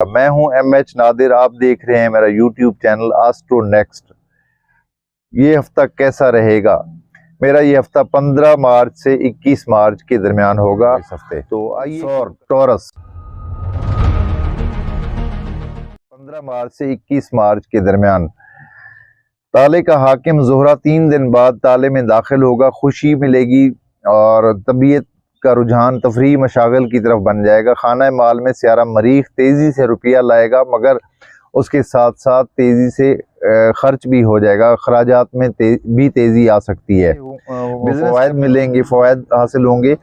मैं हूं MH नादिर। आप देख रहे हैं मेरा YouTube चैनल एस्ट्रो नेक्स्ट। ये हफ्ता कैसा रहेगा? मेरा ये हफ्ता 15 मार्च से 21 मार्च के दरमियान होगा इस हफ्ते। तो आइए, टॉरस 15 मार्च से 21 मार्च के दरमियान ताले का हाकिम ज़ोहरा 3 दिन बाद ताले में दाखिल होगा। खुशी मिलेगी और तबीयत का रुझान तफरी मशागल की तरफ बन जाएगा। खाना माल में सियारा मरीख तेज़ी से रुपया लाएगा, मगर उसके साथ साथ तेज़ी से खर्च भी हो जाएगा। अखराजात में भी तेज़ी आ सकती है। फ़वाइद मिलेंगे, फ़वाइद हासिल होंगे।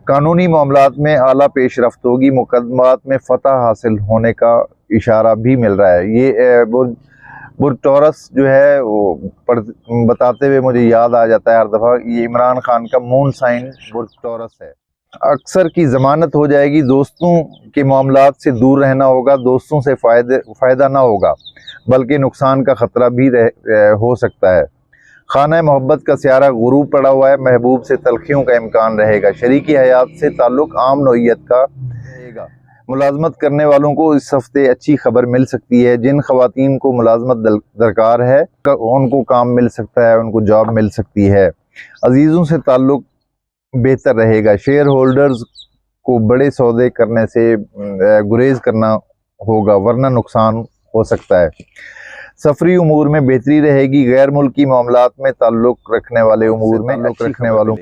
कानूनी मामलात में आला पेशरफ्त होगी। मुकदमात में फ़तह हासिल होने का इशारा भी मिल रहा है। ये बुर्ज टॉरस जो है वो बताते हुए मुझे याद आ जाता है हर दफ़ा, ये इमरान खान का मून साइन बुर्ज टॉरस है। अक्सर की ज़मानत हो जाएगी। दोस्तों के मामलात से दूर रहना होगा। दोस्तों से फ़ायदा ना होगा बल्कि नुकसान का ख़तरा भी हो सकता है। खाना मोहब्बत का सियारा गुरूब पड़ा हुआ है। महबूब से तलखियों का इम्कान रहेगा। शरीकी हयात से ताल्लुक़ आम नौइयत का रहेगा। मुलाजमत करने वालों को इस हफ्ते अच्छी खबर मिल सकती है। जिन ख़वातीन को मुलाजमत दरकार है उनको काम मिल सकता है, उनको जॉब मिल सकती है। अजीज़ों से ताल्लुक़ बेहतर रहेगा। शेयर होल्डर्स को बड़े सौदे करने से गुरेज करना होगा, वरना नुकसान हो सकता है। सफरी उमूर में बेहतरी रहेगी। गैर मुल्की मामलात में ताल्लुक़ रखने वाले उमूर में रखने वालों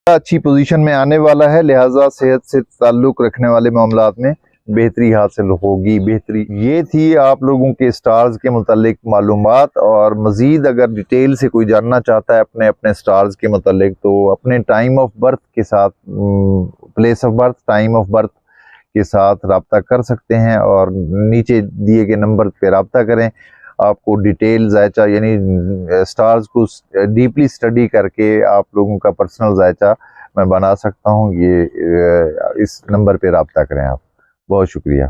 अच्छी पोजीशन में आने वाला है, लिहाजा सेहत से ताल्लुक़ रखने वाले मामलात में बेहतरी हासिल होगी। ये थी आप लोगों के स्टार्स के मुतालिक मालूमात। और मज़ीद अगर डिटेल से कोई जानना चाहता है अपने स्टार्स के मुतालिक, तो अपने टाइम ऑफ बर्थ के साथ, place of birth, time of birth के साथ रब्ता कर सकते हैं और नीचे दिए गए नंबर पे रब्ता करें। आपको डिटेल जायचा यानी स्टार्स को डीपली स्टडी करके आप लोगों का पर्सनल जायचा मैं बना सकता हूँ। ये इस नंबर पे रब्ता करें आप। बहुत शुक्रिया।